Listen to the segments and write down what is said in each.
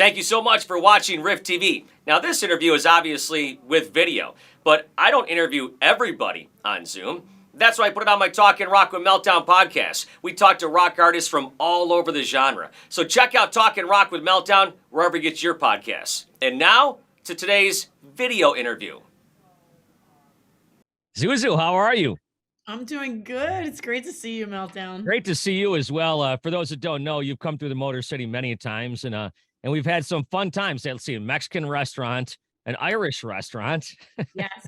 Thank you so much for watching Riff TV. Now, this interview is obviously with video, but I don't interview everybody on Zoom. That's why I put it on my Talkin' Rock with Meltdown podcast. We talk to rock artists from all over the genre. So check out Talkin' Rock with Meltdown wherever you get your podcasts. And now to today's video interview. ZouZou, how are you? I'm doing good. It's great to see you, Meltdown. Great to see you as well. For those that don't know, you've come through the Motor City many times, and we've had some fun times. Let's see, a Mexican restaurant, an Irish restaurant, Yes.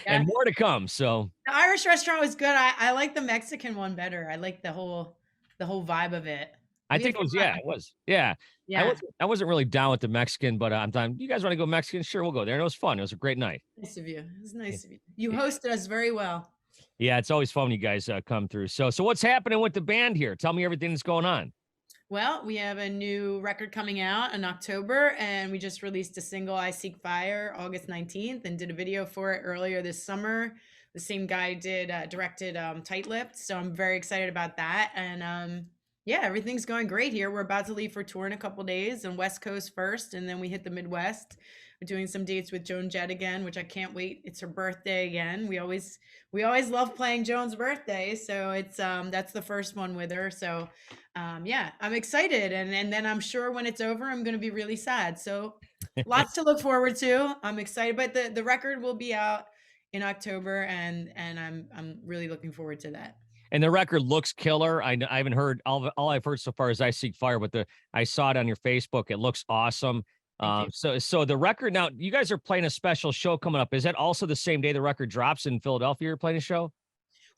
and more to come. So The Irish restaurant was good. I like the Mexican one better. I like the whole vibe of it. I think it was, yeah, it was. Yeah. Yeah. I wasn't really down with the Mexican, but I'm done. You guys want to go Mexican? Sure, we'll go there. And it was fun. It was a great night. Nice of you. It was nice of you. You hosted us very well. Yeah, it's always fun when you guys come through. So what's happening with the band here? Tell me everything that's going on. Well, we have a new record coming out in October, and we just released a single, I Seek Fire, August 19th, and did a video for it earlier this summer. The same guy directed Tight-Lipped, so I'm very excited about that. And yeah, everything's going great here. We're about to leave for tour in a couple days, and West Coast first, and then we hit the Midwest. We're doing some dates with Joan Jett again, which I can't wait. It's her birthday again. We always love playing Joan's birthday, so it's that's the first one with her. So yeah, I'm excited, and then I'm sure when it's over, I'm going to be really sad. So lots to look forward to. I'm excited, but the record will be out in October, and I'm really looking forward to that. And the record looks killer. I haven't heard all I've heard so far is I Seek Fire, but I saw it on your Facebook. It looks awesome. So the record now, you guys are playing a special show coming up. Is that also the same day the record drops in Philadelphia? You're playing a show?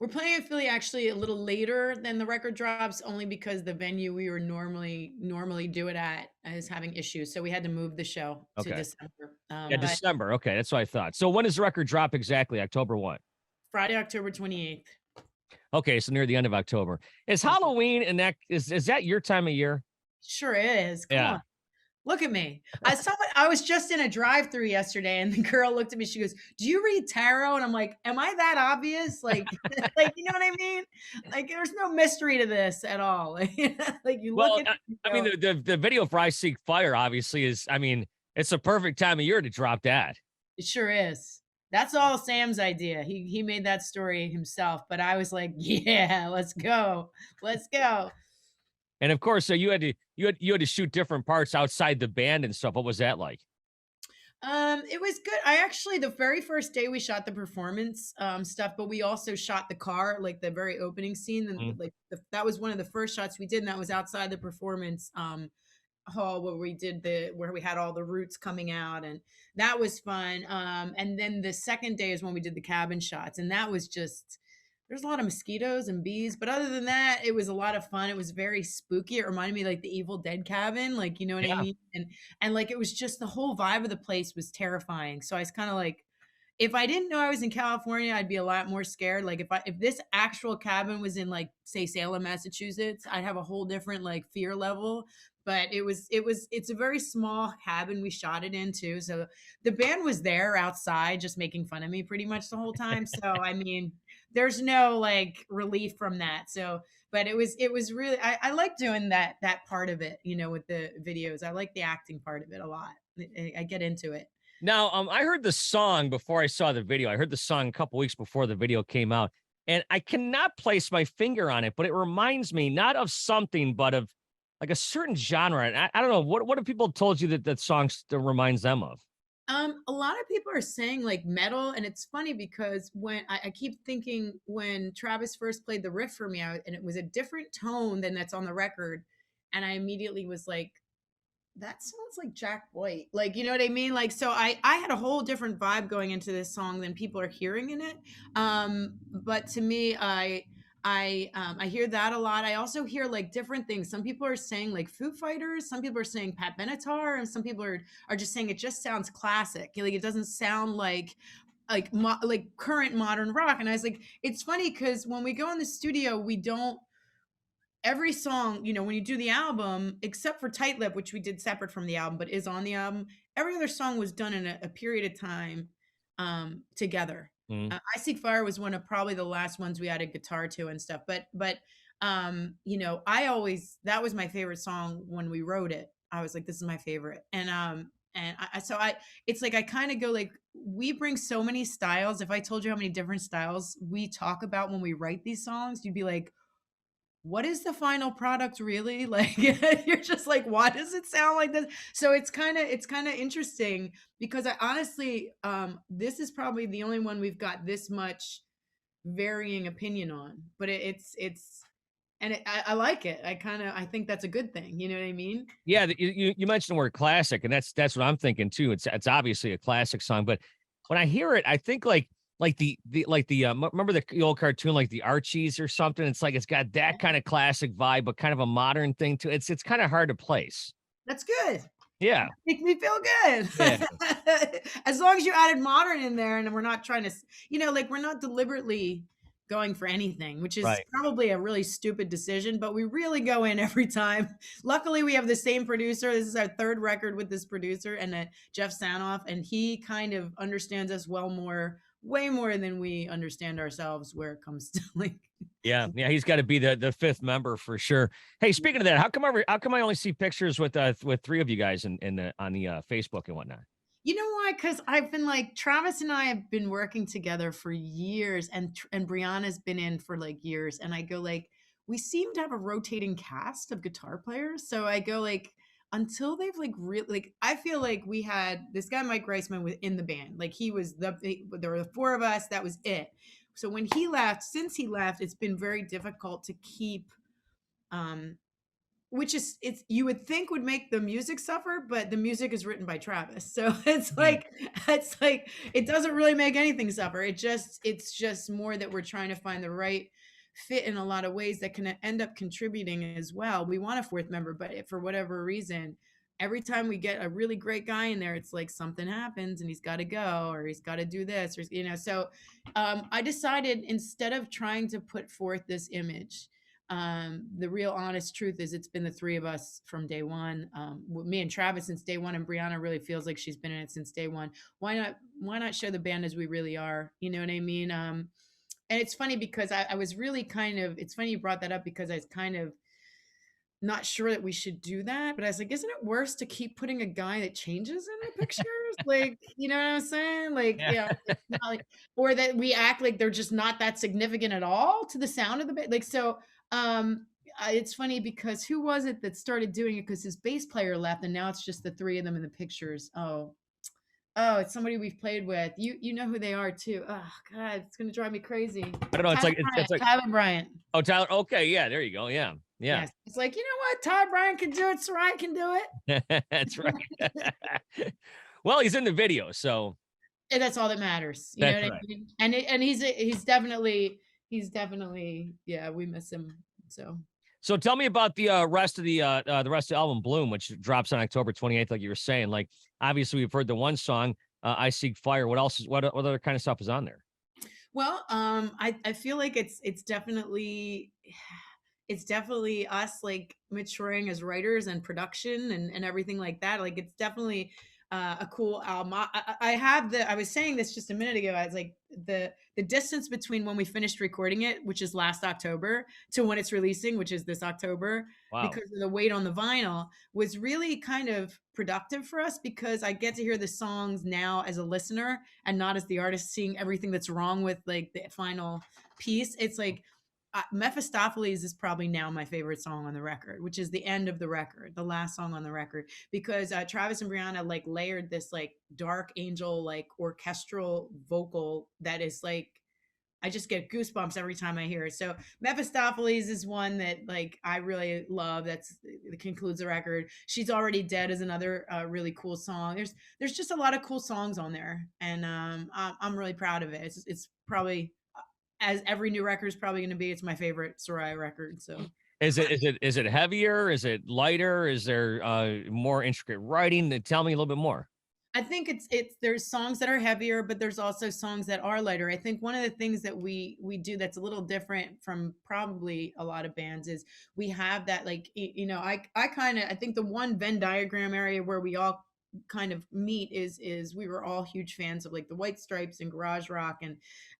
We're playing in Philly actually a little later than the record drops, only because the venue we were normally do it at is having issues. So we had to move the show to December. Yeah, December. Okay, that's what I thought. So when does the record drop exactly? October what? Friday, October 28th. Okay, so near the end of October. Is Halloween and that is that your time of year? Sure is. Come on. Look at me. I was just in a drive-through yesterday, and the girl looked at me. She goes, "Do you read tarot?" And I'm like, "Am I that obvious? Like, like you know what I mean? Like, there's no mystery to this at all. Like you look at." I mean, the video for I Seek Fire obviously is. I mean, it's a perfect time of year to drop that. It sure is. That's all Sam's idea. He made that story himself, but I was like, "Yeah, let's go, let's go." And of course, so you had to shoot different parts outside the band and stuff. What was that like? It was good. I actually, the very first day we shot the performance stuff, but we also shot the car, like the very opening scene. And that was one of the first shots we did, and that was outside the performance hall where we had all the roots coming out, and that was fun. And then the second day is when we did the cabin shots, and that was just. There's a lot of mosquitoes and bees, but other than that, it was a lot of fun. It was very spooky. It reminded me like the Evil Dead cabin, like, you know what I mean? And like, it was just the whole vibe of the place was terrifying. So I was kind of like, if I didn't know I was in California, I'd be a lot more scared. Like if this actual cabin was in like, say, Salem, Massachusetts, I'd have a whole different like fear level. But it's a very small cabin we shot it in too. So the band was there outside just making fun of me pretty much the whole time. So I mean, there's no like relief from that. So, but it was really, I like doing that part of it, you know, with the videos. I like the acting part of it a lot. I get into it. Now, I heard the song before I saw the video. I heard the song a couple weeks before the video came out, and I cannot place my finger on it, but it reminds me not of something, but of like a certain genre. And I don't know, what have people told you that song still reminds them of? A lot of people are saying like metal, and it's funny because when I keep thinking when Travis first played the riff for me, and it was a different tone than that's on the record, and I immediately was like, that sounds like Jack White. Like, you know what I mean? Like, so I had a whole different vibe going into this song than people are hearing in it. But to me, I hear that a lot. I also hear like different things. Some people are saying like Foo Fighters, some people are saying Pat Benatar, and some people are just saying it just sounds classic. Like it doesn't sound like current modern rock. And I was like, it's funny because when we go in the studio, we don't every song, you know, when you do the album, except for Tight Lip, which we did separate from the album, but is on the album, every other song was done in a period of time together. I Seek Fire was one of probably the last ones we added guitar to and stuff. But you know, that was my favorite song when we wrote it. I was like, this is my favorite. And it's like I kind of go like, we bring so many styles. If I told you how many different styles we talk about when we write these songs, you'd be like, what is the final product really? Like you're just like, why does it sound like this? So it's kind of interesting because I honestly, this is probably the only one we've got this much varying opinion on, but I like it. I think that's a good thing. You know what I mean? Yeah, you mentioned the word classic, and that's what I'm thinking too. It's obviously a classic song, but when I hear it, I think remember the old cartoon like the Archies or something. It's like it's got that kind of classic vibe, but kind of a modern thing too. It's kind of hard to place. That's good. Yeah, Make me feel yeah, good. As long as you added modern in there and we're not trying to, like we're not deliberately going for anything, which is right. probably a really stupid decision, but we really go in every time. Luckily, we have the same producer. This is our third record with this producer and Jeff Sanoff, and he kind of understands us way more than we understand ourselves where it comes to like. Yeah, he's got to be the fifth member for sure. Hey, speaking of that, how come I only see pictures with three of you guys on the Facebook and whatnot? You know why? Because I've been like Travis and I have been working together for years, and Brianna's been in for like years. And I go like, we seem to have a rotating cast of guitar players. So I go like, until they've like really like, I feel like we had this guy Mike Reisman was in the band. Like there were the four of us. That was it. So when he left, since he left, it's been very difficult to keep um which is it's you would think would make the music suffer, but the music is written by Travis. So Mm. it's like it doesn't really make anything suffer. It's just more that we're trying to find the right fit in a lot of ways that can end up contributing as well. We want a fourth member, but for whatever reason, every time we get a really great guy in there, it's like something happens and he's got to go or he's got to do this or so I decided instead of trying to put forth this image, the real honest truth is it's been the three of us from day one, me and Travis since day one, and Brianna really feels like she's been in it since day one. Why not show the band as we really are, you know what I mean? And it's funny because I was really it's funny you brought that up because I was kind of not sure that we should do that, but I was like, isn't it worse to keep putting a guy that changes in the pictures? Like, you know what I'm saying? Like, Yeah. it's not like, or that we act like they're just not that significant at all to the sound of the band. Like, so, it's funny because who was it that started doing it? Because his bass player left, and now it's just the three of them in the pictures. Oh, it's somebody we've played with. You know who they are too. Oh God, it's gonna drive me crazy. I don't know. It's like Tyler Bryant. oh Tyler. Okay, yeah, there you go. Yeah, yeah, Yes. It's like, you know what? Ty Bryan can do it. Soraia can do it. that's right. Well, he's in the video, so And that's all that matters. You know that's what I right. mean? And he's definitely, yeah, we miss him. So So tell me about the rest of the album Bloom, which drops on October 28th, like you were saying. Like obviously we've heard the one song, I Seek Fire. What else what other kind of stuff is on there? well, I feel like it's definitely us like maturing as writers and production and everything like that. Like it's definitely a cool album. I was saying this just a minute ago. I was like the distance between when we finished recording it, which is last October, to when it's releasing, which is this October, Wow. because of the weight on the vinyl, was really kind of productive for us because I get to hear the songs now as a listener and not as the artist seeing everything that's wrong with like the final piece. It's like Mephistopheles is probably now my favorite song on the record, which is the end of the record, the last song on the record, because Travis and Brianna like layered this like dark angel, like orchestral vocal that is like, I just get goosebumps every time I hear it. So Mephistopheles is one that like I really love. That concludes the record. She's Already Dead is another really cool song. There's just a lot of cool songs on there, and I'm really proud of it. It's probably as every new record is probably going to be. It's my favorite Soraia record. So Is it heavier? Is it lighter? Is there more intricate writing? Tell me a little bit more. I think it's there's songs that are heavier, but there's also songs that are lighter. I think one of the things that we do that's a little different from probably a lot of bands is we have that like I think the one Venn diagram area where we all kind of meet is we were all huge fans of like the White Stripes and garage rock,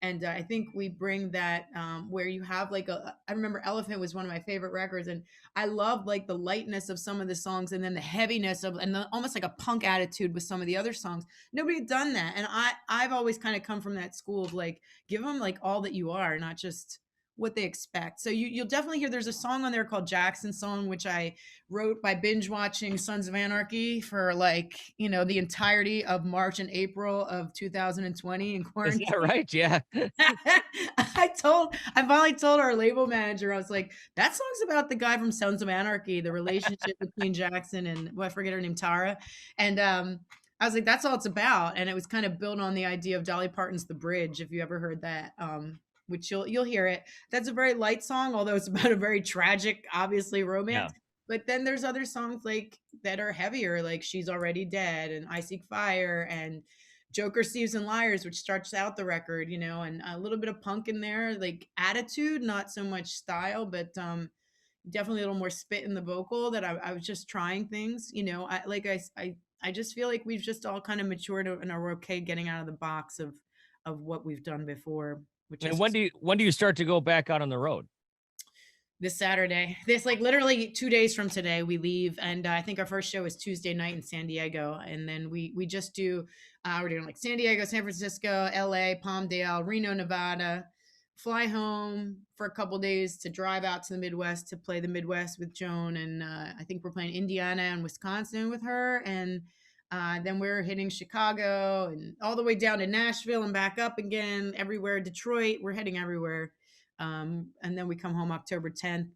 and I think we bring that where you have like I remember Elephant was one of my favorite records, and I love like the lightness of some of the songs, and then the heaviness of, and almost like a punk attitude with some of the other songs. Nobody had done that, and I've always kind of come from that school of like, give them like all that you are, not just what they expect. So you'll definitely hear there's a song on there called Jackson Song, which I wrote by binge watching Sons of Anarchy for like, the entirety of March and April of 2020 in Is quarantine. that right? Yeah. I finally told our label manager, I was like, that song's about the guy from Sons of Anarchy, the relationship between Jackson and, well, I forget her name, Tara. And I was like, that's all it's about. And it was kind of built on the idea of Dolly Parton's The Bridge, if you ever heard that. Which you'll hear it. That's a very light song, although it's about a very tragic, obviously, romance. Yeah. But then there's other songs like that are heavier, like She's Already Dead and I Seek Fire and Jokers, Thieves, and Liars, which starts out the record, and a little bit of punk in there, like attitude, not so much style, but definitely a little more spit in the vocal. That I was just trying things, I just feel like we've just all kind of matured and are okay getting out of the box of what we've done before. Which And is when do you start to go back out on the road? this Saturday. This like literally 2 days from today we leave, and I think our first show is Tuesday night in San Diego, and then we just do we're doing like San Diego, San Francisco, LA, Palmdale, Reno, Nevada, fly home for a couple days to drive out to the Midwest to play the Midwest with Joan, and I think we're playing Indiana and Wisconsin with her, and then we're hitting Chicago and all the way down to Nashville and back up again, everywhere. Detroit, we're heading everywhere. And then we come home October 10th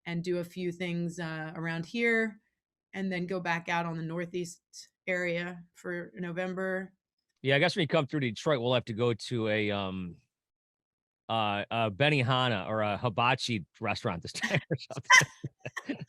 and do a few things around here, and then go back out on the Northeast area for November. Yeah, I guess when you come through Detroit, we'll have to go to a Benihana or a hibachi restaurant this time or something.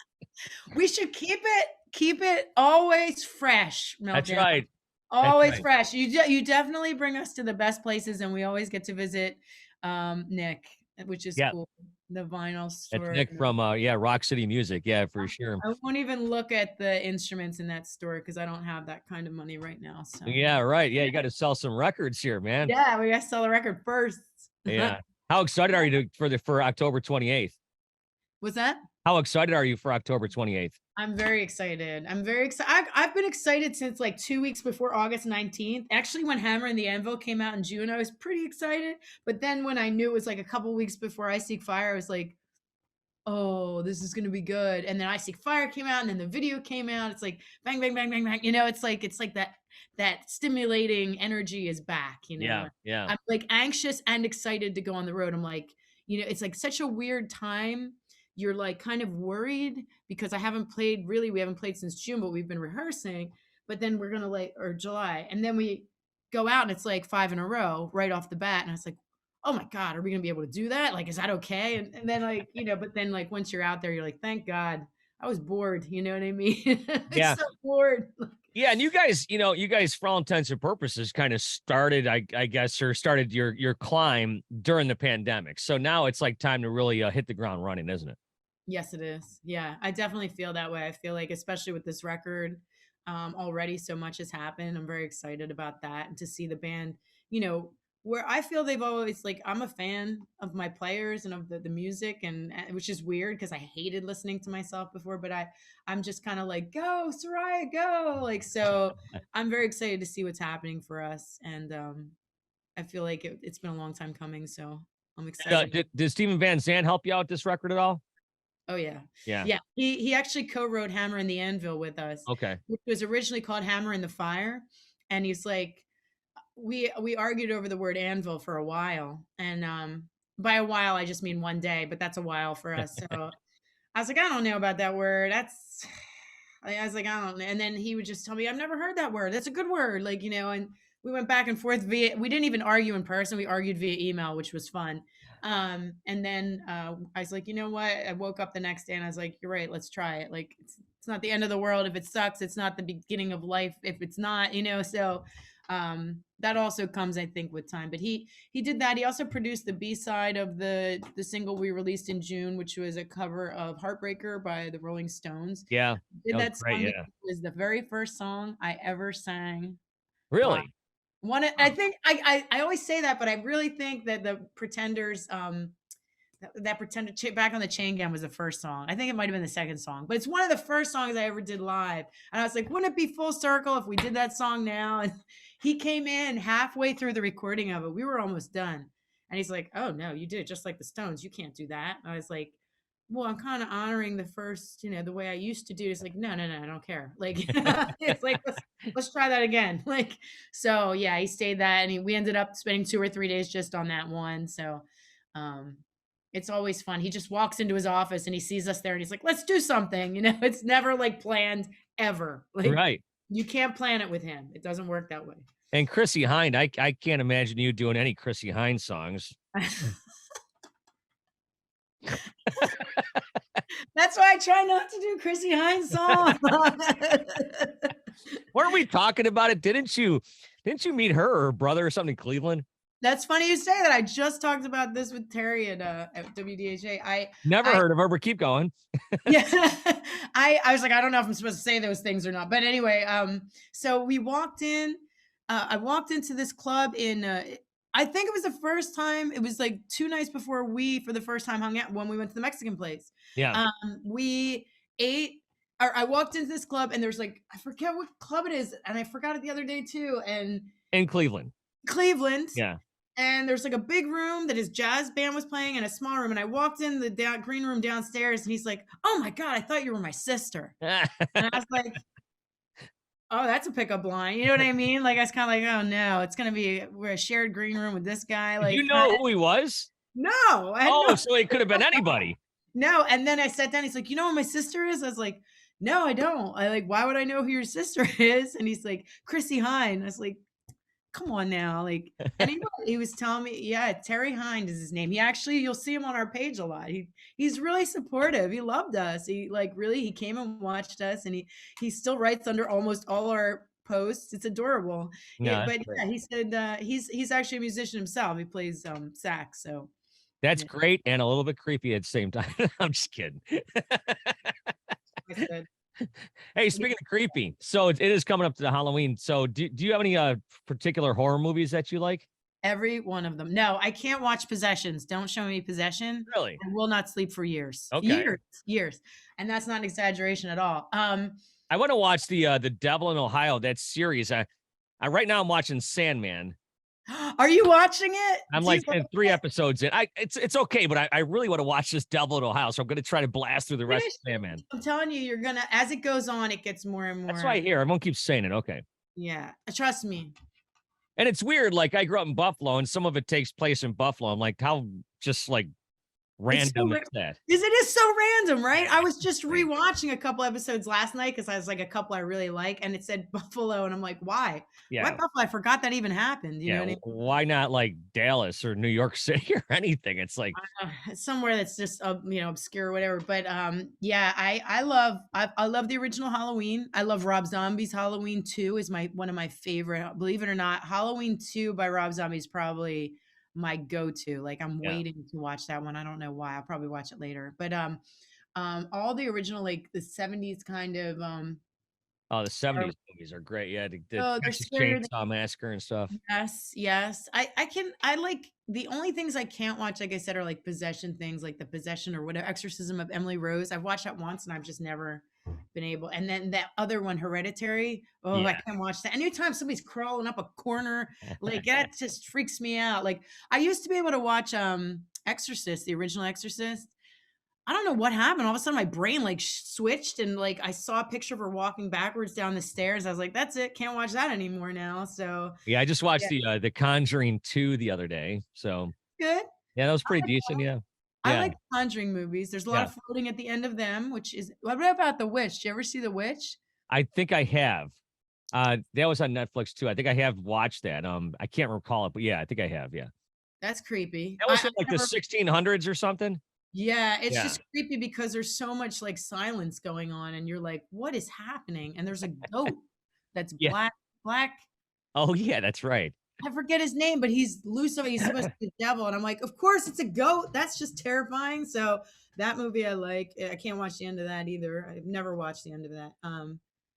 We should keep it always fresh, Meltdown. That's right. Always right. fresh. You definitely bring us to the best places, and we always get to visit Nick, which is cool. The vinyl store. That's Nick from Rock City Music. Yeah, for sure. I won't even look at the instruments in that store because I don't have that kind of money right now. So yeah, right. Yeah, you got to sell some records here, man. Yeah, we got to sell the record first. Yeah. How excited are you for October 28th? What's that? How excited are you for October 28th? I'm very excited. I've been excited since like 2 weeks before August 19th. Actually, when Hammer and the Anvil came out in June, I was pretty excited. But then when I knew it was like a couple weeks before I Seek Fire, I was like, oh, this is going to be good. And then I Seek Fire came out, and then the video came out. It's like bang, bang, bang, bang, bang. It's like that stimulating energy is back. Yeah. I'm like anxious and excited to go on the road. I'm like, it's like such a weird time. You're like kind of worried because we haven't played since June, but we've been rehearsing. But then we're going to or July. And then we go out and it's like 5 in a row right off the bat. And I was like, oh my God, are we going to be able to do that? Like, is that okay? And then but then like once you're out there, you're like, thank God, I was bored. You know what I mean? Yeah. So bored. Yeah, and you guys, for all intents and purposes, kind of started, I guess, or started your climb during the pandemic. So now it's like time to really hit the ground running, isn't it? Yes, it is. Yeah, I definitely feel that way. I feel like, especially with this record, already so much has happened. I'm very excited about that, and to see the band, where I feel they've always I'm a fan of my players and of the music, and which is weird because I hated listening to myself before, but I'm just kind of like, go Soraia, go. So I'm very excited to see what's happening for us. And I feel like it's been a long time coming. So I'm excited. Did Steven Van Zandt help you out this record at all? Oh yeah. Yeah. Yeah. He actually co-wrote Hammer and the Anvil with us. Okay. Which was originally called Hammer and the Fire. And he's like, we argued over the word anvil for a while. And by a while I just mean one day, but that's a while for us. So I was like, I don't know about that word. I was like, I don't know. And then he would just tell me, I've never heard that word. That's a good word. And we went back and forth we didn't even argue in person. We argued via email, which was fun. And then I was like, you know what? I woke up the next day and I was like, you're right. Let's try it. It's not the end of the world. If it sucks, it's not the beginning of life. If it's not, so That also comes, I think, with time. But he did that. He also produced the B-side of the single we released in June, which was a cover of Heartbreaker by the Rolling Stones. Yeah. Did That was that great. song. It Yeah. was the very first song I ever sang. Wow. Really? I think I always say that, but I really think that the Pretenders, that Pretender Back on the Chain Gang was the first song. I think it might have been the second song, but it's one of the first songs I ever did live. And I was like, wouldn't it be full circle if we did that song now? And he came in halfway through the recording of it. We were almost done. And he's like, oh no, you did it just like the Stones. You can't do that. And I was like, well, I'm kind of honoring the first, the way I used to do. It's like, no, I don't care. Like, it's like, let's try that again. Like, so yeah, he stayed that, and we ended up spending 2 or 3 days just on that one. So, it's always fun. He just walks into his office and he sees us there and he's like, let's do something. It's never like planned ever. Like, right. You can't plan it with him. It doesn't work that way. And Chrissie Hynde, I can't imagine you doing any Chrissie Hynde songs. That's why I try not to do Chrissie Hynde songs. Weren't we talking about it? Didn't you meet her or her brother or something in Cleveland? That's funny you say that. I just talked about this with Terry at WDHA. I never heard of her, but keep going. Yeah. I was like, I don't know if I'm supposed to say those things or not. But anyway, so we walked in. I walked into this club in I think it was the first time. It was like 2 nights before we, for the first time, hung out when we went to the Mexican place. Yeah. We ate. Or I walked into this club and there's like, I forget what club it is, and I forgot it the other day too. And in Cleveland. Yeah. And there's like a big room that his jazz band was playing and a small room. And I walked in the green room downstairs and he's like, oh my God, I thought you were my sister. And I was like, oh, that's a pickup line. You know what I mean? Like, I was kind of like, oh no, it's going to be, we're a shared green room with this guy. Like, you know who he was? No. So it could have been anybody. No. And then I sat down. He's like, you know what my sister is? I was like, no, I don't. Why would I know who your sister is? And he's like, Chrissie Hynde. I was like, come on now. Like, and he was telling me, yeah, Terry Hynde is his name. He actually, you'll see him on our page a lot. He's really supportive. He loved us. He came and watched us, and he still writes under almost all our posts. It's adorable. No, but yeah, he said he's actually a musician himself. He plays sax. So that's great and a little bit creepy at the same time. I'm just kidding. I said. Hey, speaking of creepy, so it is coming up to the Halloween. So do you have any particular horror movies that you like? Every one of them. No, I can't watch Possessions. Don't show me Possession. Really? I will not sleep for years. Okay. Years. And that's not an exaggeration at all. I want to watch the Devil in Ohio, that series. I right now I'm watching Sandman. Are you watching it? I'm like in 3 episodes in. It's okay, but I really want to watch this Devil in Ohio, so I'm going to try to blast through the rest of Sandman. I'm telling you, you're gonna, as it goes on, it gets more and more. That's why I hear. Everyone keeps saying it. Okay. Yeah, trust me. And it's weird. Like, I grew up in Buffalo, and some of it takes place in Buffalo. I'm like, how just like random is that? Because it is so random, right? I was just rewatching a couple episodes last night because I was like, a couple I really like, and it said Buffalo, and I'm like, why? Yeah. Why Buffalo? I forgot that even happened. You know what I mean? Why not like Dallas or New York City or anything? It's like somewhere that's just obscure or whatever. But yeah, I love the original Halloween. I love Rob Zombie's Halloween 2 is one of my favorite. Believe it or not, Halloween 2 by Rob Zombie is probably my go-to. Like, I'm waiting to watch that one. I don't know why. I'll probably watch it later. But all the original, like the 70s kind of the 70s movies are great. Yeah, the Texas scarier Chainsaw Massacre and stuff. Yes. I like, the only things I can't watch, like I said, are like possession things, like The Possession or whatever, Exorcism of Emily Rose. I've watched that once and I've just never been able. And then that other one, Hereditary. Oh, I can't watch that. Anytime somebody's crawling up a corner, like that just freaks me out. Like, I used to be able to watch Exorcist, the original Exorcist. I don't know what happened. All of a sudden my brain like switched, and like I saw a picture of her walking backwards down the stairs. I was like, that's it. Can't watch that anymore now. So yeah, I just watched the Conjuring 2 the other day. So good. Yeah, that was pretty decent. Yeah. I like Conjuring movies. There's a lot of floating at the end of them, which is, what about The Witch? Did you ever see The Witch? I think I have. That was on Netflix too. I think I have watched that. I can't recall it, but yeah, I think I have. Yeah. That's creepy. That was like the 1600s or something. Yeah, it's just creepy because there's so much like silence going on, and you're like, what is happening? And there's a goat that's black. Oh yeah, that's right. I forget his name, but he's Lucifer. He's supposed to be the devil, and I'm like, of course it's a goat. That's just terrifying. So that movie I like. I can't watch the end of that either. I've never watched the end of that.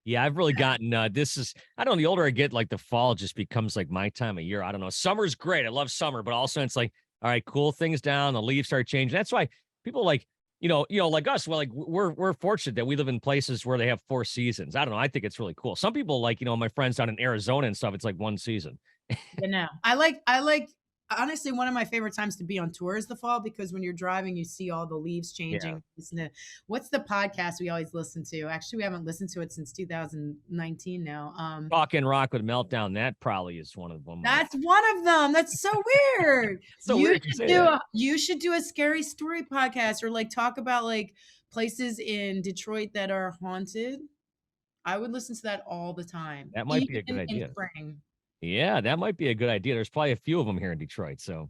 Yeah, I've really gotten this is I don't know, the older I get, like the fall just becomes like my time of year. I don't know. Summer's great. I love summer, but also it's like, all right, cool things down, the leaves start changing. That's why people like, like us, well, like we're fortunate that we live in places where they have 4 seasons. I don't know. I think it's really cool. Some people like, my friends down in Arizona and stuff, it's like one season. I like honestly one of my favorite times to be on tour is the fall because when you're driving, you see all the leaves Yeah. changing. What's the podcast we always listen to? Actually, we haven't listened to it since 2019 now. Talk and Rock with Meltdown, that probably is one of them. That's one of them. That's so weird. So weird you say that. You should do a scary story podcast or like talk about like places in Detroit that are haunted. I would listen to that all the time, That might be a good even in idea. spring. Yeah, that might be a good idea. There's probably a few of them here in Detroit. So,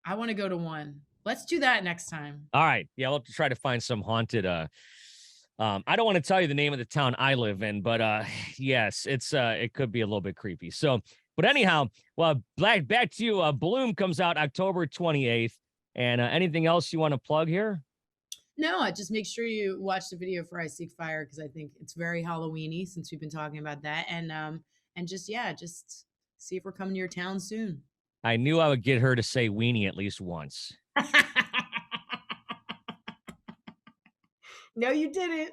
I want to go to one. Let's do that next time. all right. Yeah, I'll have to try to find some haunted. I don't want to tell you the name of the town I live in, but yes, it could be a little bit creepy. So, but anyhow, well, back to you. Bloom comes out October 28th. And anything else you want to plug here? No, I just make sure you watch the video for I Seek Fire because I think it's very Halloweeny since we've been talking about that. And just see if we're coming to your town soon. I knew I would get her to say weenie at least once. No, you didn't.